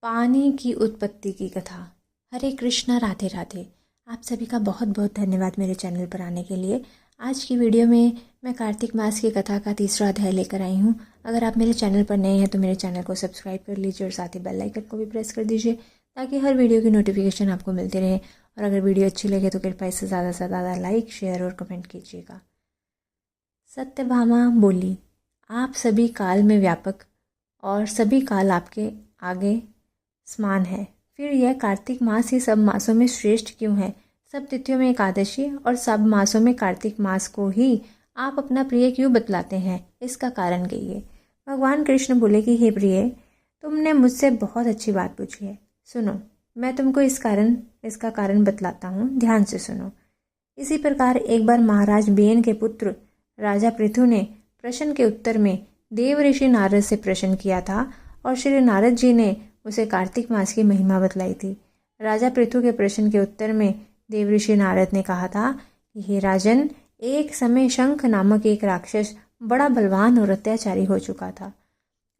पानी की उत्पत्ति की कथा। हरे कृष्णा, राधे राधे। आप सभी का बहुत बहुत धन्यवाद मेरे चैनल पर आने के लिए। आज की वीडियो में मैं कार्तिक मास की कथा का तीसरा अध्याय लेकर आई हूँ। अगर आप मेरे चैनल पर नए हैं तो मेरे चैनल को सब्सक्राइब कर लीजिए और साथ ही बेल आइकन को भी प्रेस कर दीजिए ताकि हर वीडियो की नोटिफिकेशन आपको मिलती रहे। और अगर वीडियो अच्छी लगे तो कृपया इसे ज़्यादा से ज़्यादा लाइक, शेयर और कमेंट कीजिएगा। सत्यभामा बोली, आप सभी काल में व्यापक और सभी काल आपके आगे समान है। फिर यह कार्तिक मास ही सब मासों में श्रेष्ठ क्यों है? सब तिथियों में एकादशी और सब मासों में कार्तिक मास को ही आप अपना प्रिय क्यों बतलाते हैं? इसका कारण कहिए। भगवान कृष्ण बोले कि हे प्रिय, तुमने मुझसे बहुत अच्छी बात पूछी है। सुनो, मैं तुमको इसका कारण बतलाता हूँ, ध्यान से सुनो। इसी प्रकार एक बार महाराज बेन के पुत्र राजा पृथु ने प्रश्न के उत्तर में देव ऋषि नारद से प्रश्न किया था और श्री नारद जी ने उसे कार्तिक मास की महिमा बतलाई थी। राजा पृथु के प्रश्न के उत्तर में देव ऋषि नारद ने कहा था कि हे राजन, एक समय शंख नामक एक राक्षस बड़ा बलवान और अत्याचारी हो चुका था।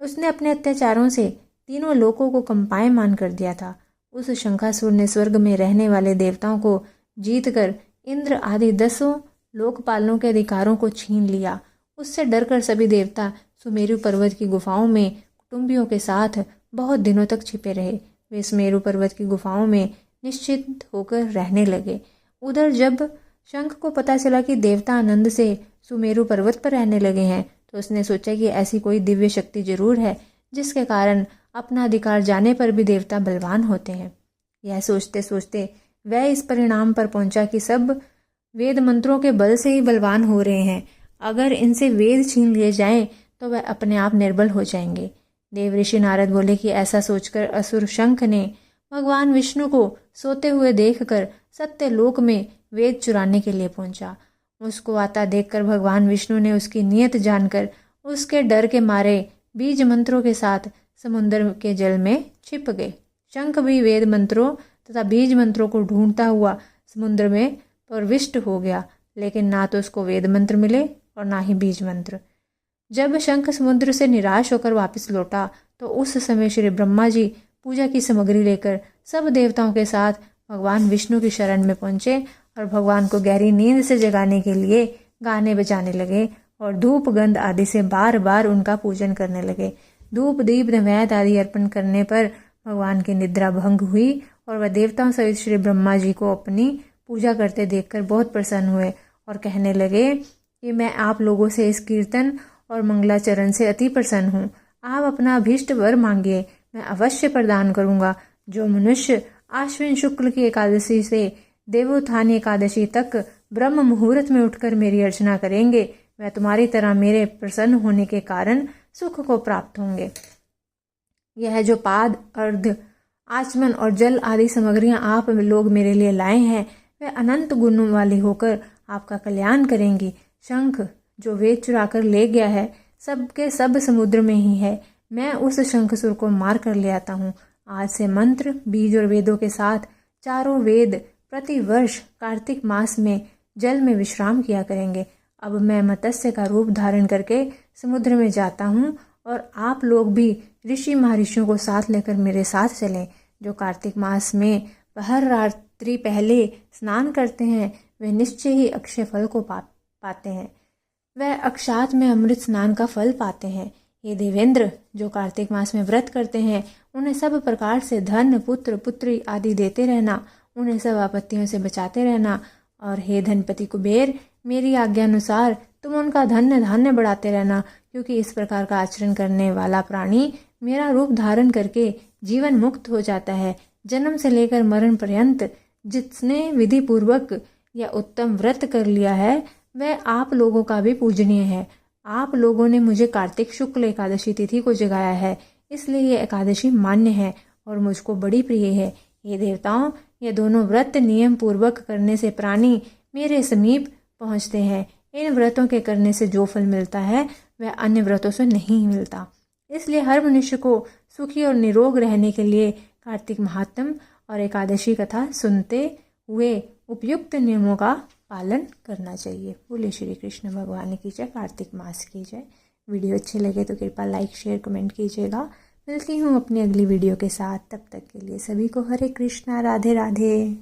उसने अपने अत्याचारों से तीनों लोकों को कंपायमान कर दिया था। उस शंखासुर ने स्वर्ग में रहने वाले देवताओं को जीतकर इंद्र आदि 10 लोकपालों के अधिकारों को छीन लिया। उससे डरकर सभी देवता सुमेरु पर्वत की गुफाओं में कुटुंबियों के साथ बहुत दिनों तक छिपे रहे। वे सुमेरु पर्वत की गुफाओं में निश्चिंत होकर रहने लगे। उधर जब शंख को पता चला कि देवता आनंद से सुमेरु पर्वत पर रहने लगे हैं तो उसने सोचा कि ऐसी कोई दिव्य शक्ति जरूर है जिसके कारण अपना अधिकार जाने पर भी देवता बलवान होते हैं। यह सोचते सोचते वह इस परिणाम पर पहुंचा कि सब वेद मंत्रों के बल से ही बलवान हो रहे हैं। अगर इनसे वेद छीन लिए जाएं तो वह अपने आप निर्बल हो जाएंगे। देव ऋषि नारद बोले कि ऐसा सोचकर असुर शंख ने भगवान विष्णु को सोते हुए देखकर सत्य लोक में वेद चुराने के लिए पहुंचा। उसको आता देखकर भगवान विष्णु ने उसकी नीयत जानकर उसके डर के मारे बीज मंत्रों के साथ समुद्र के जल में छिप गए। शंख भी वेद मंत्रों तथा बीज मंत्रों को ढूंढता हुआ समुद्र में प्रविष्ट हो गया, लेकिन ना तो उसको वेद मंत्र मिले और ना ही बीज मंत्र। जब शंख समुद्र से निराश होकर वापस लौटा तो उस समय श्री ब्रह्मा जी पूजा की सामग्री लेकर सब देवताओं के साथ भगवान विष्णु की शरण में पहुंचे और भगवान को गहरी नींद से जगाने के लिए गाने बजाने लगे और धूप गंध आदि से बार बार उनका पूजन करने लगे। धूप दीप नैवेद्य आदि अर्पण करने पर भगवान की निद्रा भंग हुई और वह देवताओं सहित श्री ब्रह्मा जी को अपनी पूजा करते देखकर बहुत प्रसन्न हुए और कहने लगे कि मैं आप लोगों से इस कीर्तन और मंगलाचरण से अति प्रसन्न हूँ। आप अपना अभीष्ट वर मांगिए, मैं अवश्य प्रदान करूँगा। जो मनुष्य आश्विन शुक्ल की एकादशी से देवोत्थान एकादशी तक ब्रह्म मुहूर्त में उठकर मेरी अर्चना करेंगे वह तुम्हारी तरह मेरे प्रसन्न होने के कारण सुख को प्राप्त होंगे। यह जो पाद, अर्घ, आचमन और जल आदि सामग्रियां आप लोग मेरे लिए लाए हैं वह अनंत गुणों वाली होकर आपका कल्याण करेंगी। शंख जो वेद चुरा कर ले गया है सबके सब समुद्र में ही है। मैं उस शंखसुर को मार कर ले आता हूँ। आज से मंत्र, बीज और वेदों के साथ चारों वेद प्रति वर्ष कार्तिक मास में जल में विश्राम किया करेंगे। अब मैं मत्स्य का रूप धारण करके समुद्र में जाता हूँ और आप लोग भी ऋषि महर्षियों को साथ लेकर मेरे साथ चलें। जो कार्तिक मास में हर रात्रि पहले स्नान करते हैं वे निश्चय ही अक्षय फल को पाते हैं। वह अक्षात में अमृत स्नान का फल पाते हैं। ये देवेंद्र, जो कार्तिक मास में व्रत करते हैं उन्हें सब प्रकार से धन, पुत्र, पुत्री आदि देते रहना, उन्हें सब आपत्तियों से बचाते रहना। और हे धनपति कुबेर, मेरी आज्ञा अनुसार तुम उनका धन्य धान्य बढ़ाते रहना, क्योंकि इस प्रकार का आचरण करने वाला प्राणी मेरा रूप धारण करके जीवन मुक्त हो जाता है। जन्म से लेकर मरण पर्यंत जिसने विधि पूर्वक या उत्तम व्रत कर लिया है वह आप लोगों का भी पूजनीय है। आप लोगों ने मुझे कार्तिक शुक्ल एकादशी तिथि को जगाया है, इसलिए ये एकादशी मान्य है और मुझको बड़ी प्रिय है। ये देवताओं, ये दोनों व्रत नियम पूर्वक करने से प्राणी मेरे समीप पहुँचते हैं। इन व्रतों के करने से जो फल मिलता है वह अन्य व्रतों से नहीं मिलता। इसलिए हर मनुष्य को सुखी और निरोग रहने के लिए कार्तिक महात्म और एकादशी कथा सुनते हुए उपयुक्त नियमों का पालन करना चाहिए। बोले श्री कृष्ण भगवान की जय। कार्तिक मास की जय। वीडियो अच्छे लगे तो कृपया लाइक, शेयर, कमेंट कीजिएगा। मिलती हूँ अपनी अगली वीडियो के साथ। तब तक के लिए सभी को हरे कृष्णा, राधे राधे।